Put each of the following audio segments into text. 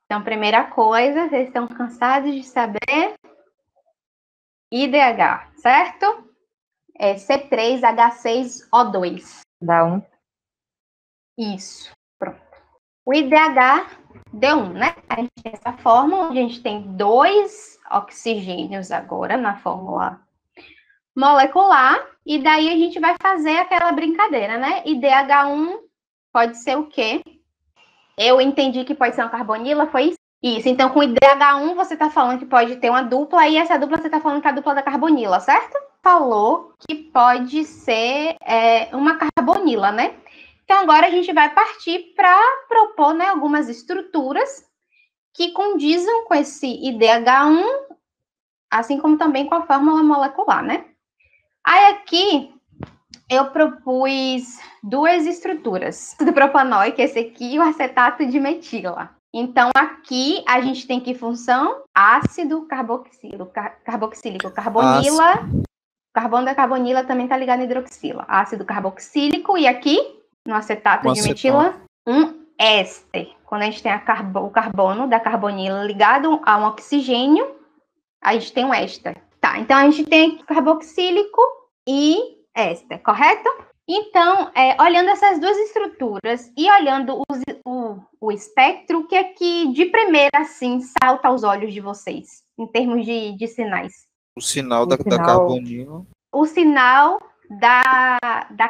Então, primeira coisa, vocês estão cansados de saber IDH, certo? É C3H6O2. Dá 1. Isso, pronto. O IDH deu 1, né? A gente tem essa fórmula, onde a gente tem 2 oxigênios agora na fórmula molecular, e daí a gente vai fazer aquela brincadeira, né? IDH1 pode ser o quê? Eu entendi que pode ser uma carbonila, foi isso? Isso, então com IDH1 você está falando que pode ter uma dupla, e essa dupla você está falando que é a dupla da carbonila, certo? Falou que pode ser uma carbonila, né? Então agora a gente vai partir para propor, né, algumas estruturas que condizam com esse IDH1, assim como também com a fórmula molecular, né? Aí aqui eu propus 2 estruturas do propanol, que é esse aqui, e o acetato de metila. Então, aqui a gente tem que função ácido carboxílico, carbonila. Carbono da carbonila também está ligado à hidroxila. Ácido carboxílico, e aqui, no acetato de metila, um éster. Quando a gente tem o carbono da carbonila ligado a um oxigênio, a gente tem um éster. Tá, então a gente tem carboxílico e éster, correto? Então, olhando essas 2 estruturas e olhando o espectro, o que é que de primeira, assim, salta aos olhos de vocês, em termos de sinais? O sinal da carbonila. O sinal da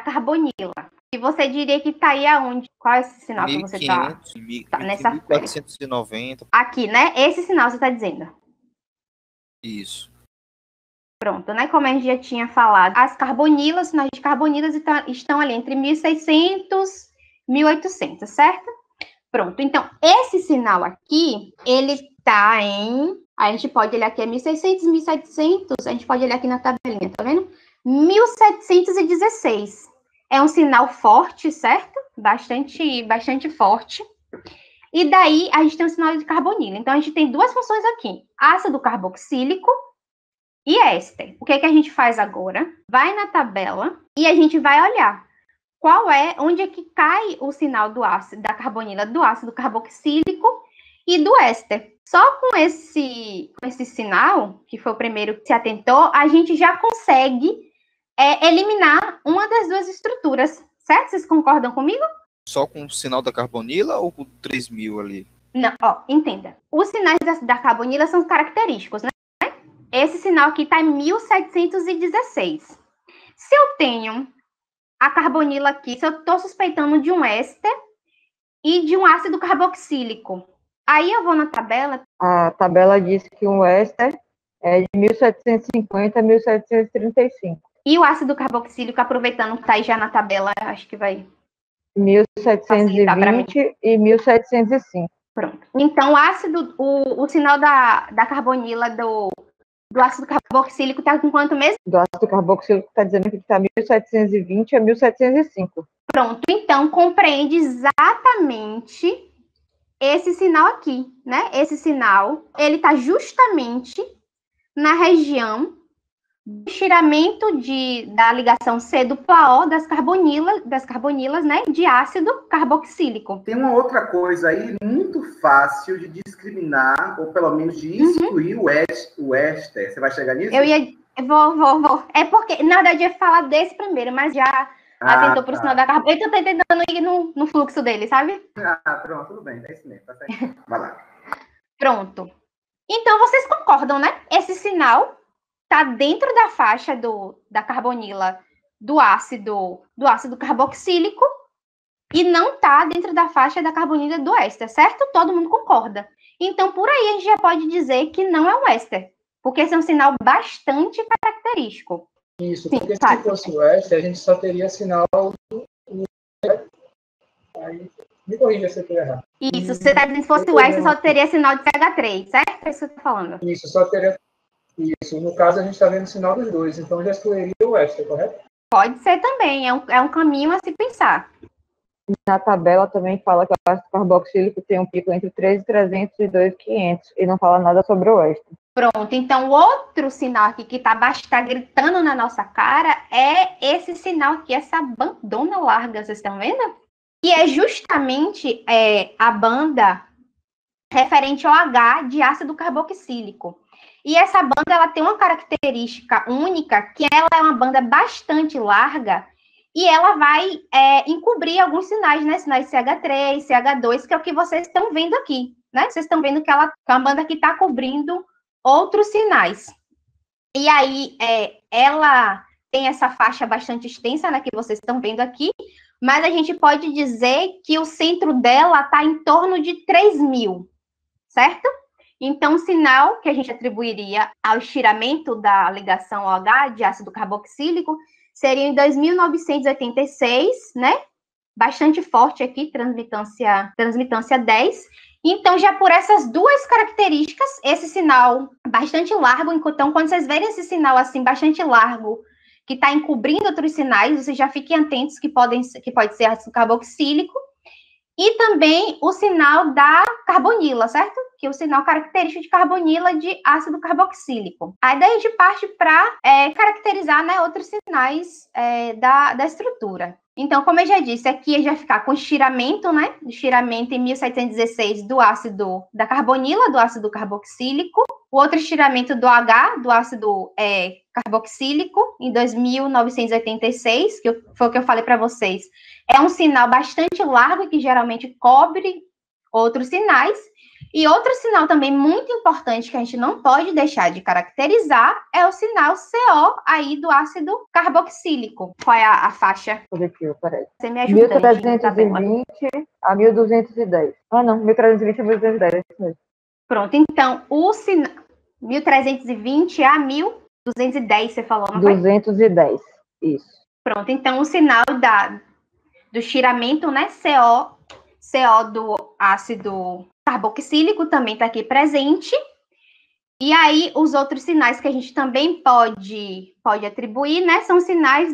carbonila. E você diria que está aí aonde? Qual é esse sinal 1500, que você está nessa 1490. Aqui, né? Esse sinal você está dizendo. Isso. Pronto, né? Como a gente já tinha falado, as carbonilas, sinais de carbonilas estão ali entre 1600 e 1800, certo? Pronto, então, esse sinal aqui, ele está em... A gente pode olhar aqui, é 1600, 1700, a gente pode olhar aqui na tabelinha, tá vendo? 1716. É um sinal forte, certo? Bastante forte. E daí, a gente tem um sinal de carbonila. Então, a gente tem 2 funções aqui. Ácido carboxílico e éster. O que é que a gente faz agora? Vai na tabela e a gente vai olhar onde é que cai o sinal do ácido, da carbonila, do ácido carboxílico e do éster. Só com esse sinal, que foi o primeiro que se atentou, a gente já consegue eliminar uma das 2 estruturas, certo? Vocês concordam comigo? Só com o sinal da carbonila ou com 3000 ali? Não, entenda. Os sinais da carbonila são característicos, né? Esse sinal aqui está em 1716. Se eu tenho a carbonila aqui, se eu estou suspeitando de um éster e de um ácido carboxílico, aí eu vou na tabela. A tabela diz que o éster é de 1750 a 1735. E o ácido carboxílico, aproveitando que está aí já na tabela, acho que vai... 1720 e 1705. Pronto. Então, o sinal da carbonila do ácido carboxílico está com quanto mesmo? Do ácido carboxílico está dizendo que está 1720 a 1705. Pronto. Então, compreende exatamente esse sinal aqui, né? Esse sinal, ele está justamente na região do estiramento da ligação C-O das carbonilas, né, de ácido carboxílico. Tem uma outra coisa aí muito fácil de discriminar, ou pelo menos de excluir o éster. Você vai chegar nisso? Vou. É porque, na verdade, eu ia falar desse primeiro, mas já atentou para o sinal da carbonila. Eu estou tentando ir no fluxo dele, sabe? Pronto, tudo bem, é isso mesmo. Tá certo. Vai lá. Pronto. Então, vocês concordam, né? Esse sinal está dentro da faixa da carbonila do ácido carboxílico e não está dentro da faixa da carbonila do éster, certo? Todo mundo concorda. Então, por aí a gente já pode dizer que não é um éster, porque esse é um sinal bastante característico. Isso, porque se fosse o éster, a gente só teria sinal do... Aí, me corrija se eu estou errado. Isso, você está dizendo que se fosse o éster, só teria sinal de CH3, certo? É isso que você está falando. Isso, só teria... Isso, no caso a gente está vendo o sinal dos 2, então já excluiria o éster, correto? Pode ser também, é um caminho a se pensar. Na tabela também fala que o ácido carboxílico tem um pico entre 3.300 e 2.500 e não fala nada sobre o éster. Pronto, então outro sinal aqui que tá gritando na nossa cara é esse sinal aqui, essa bandona larga, vocês estão vendo? E é justamente a banda referente ao H de ácido carboxílico. E essa banda, ela tem uma característica única, que ela é uma banda bastante larga, e ela vai encobrir alguns sinais, né? Sinais CH3, CH2, que é o que vocês estão vendo aqui, né? Vocês estão vendo que ela é uma banda que está cobrindo outros sinais. E aí, ela tem essa faixa bastante extensa, né? Que vocês estão vendo aqui, mas a gente pode dizer que o centro dela está em torno de 3.000, certo? Então, o sinal que a gente atribuiria ao estiramento da ligação OH de ácido carboxílico seria em 2.986, né? Bastante forte aqui, transmitância 10. Então, já por essas duas características, esse sinal bastante largo, então, quando vocês verem esse sinal assim, bastante largo, que está encobrindo outros sinais, vocês já fiquem atentos que pode ser ácido carboxílico, e também o sinal da carbonila, certo? Que é o sinal característico de carbonila de ácido carboxílico. Aí daí a gente parte para caracterizar, né, outros sinais da estrutura. Então, como eu já disse, aqui a gente vai ficar com estiramento, né? Estiramento em 1716 do ácido da carbonila, do ácido carboxílico. O outro estiramento do H, do ácido carboxílico, em 2.986, que foi o que eu falei para vocês. É um sinal bastante largo, que geralmente cobre outros sinais. E outro sinal também muito importante que a gente não pode deixar de caracterizar é o sinal CO aí do ácido carboxílico. Qual é a faixa? Positivo, peraí. Você me ajuda, 1320 a 1210. Ah, não, 1320 a 1210, é isso mesmo. Pronto, então, o sinal 1320 a 1210, você falou, não foi? 210, isso. Pronto, então o sinal do estiramento, né, CO do ácido carboxílico também está aqui presente. E aí, os outros sinais que a gente também pode atribuir, né, são sinais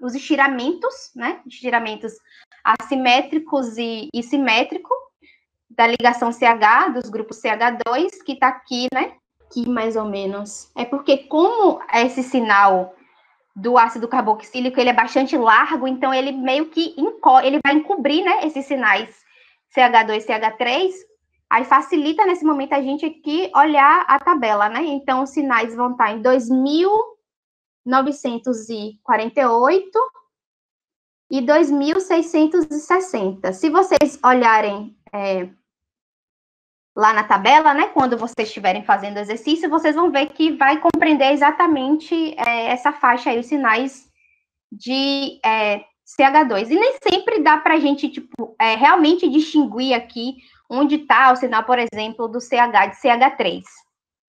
os estiramentos, né, estiramentos assimétricos e simétricos, da ligação CH, dos grupos CH2, que está aqui, né, aqui mais ou menos. É porque como esse sinal do ácido carboxílico, ele é bastante largo, então ele meio que ele vai encobrir, né, esses sinais CH2, CH3, aí facilita nesse momento a gente aqui olhar a tabela, né? Então, os sinais vão estar em 2.948 e 2.660. Se vocês olharem lá na tabela, né, quando vocês estiverem fazendo exercício, vocês vão ver que vai compreender exatamente essa faixa aí, os sinais de CH2. E nem sempre dá para a gente, realmente distinguir aqui onde está o sinal, por exemplo, do CH, de CH3.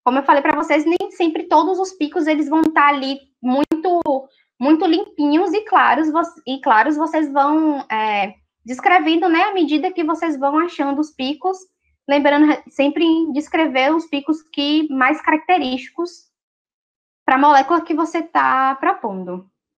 Como eu falei para vocês, nem sempre todos os picos, eles vão estar ali muito limpinhos e claros, vocês vão descrevendo, né, à medida que vocês vão achando os picos, lembrando sempre em descrever os picos mais característicos para a molécula que você está propondo.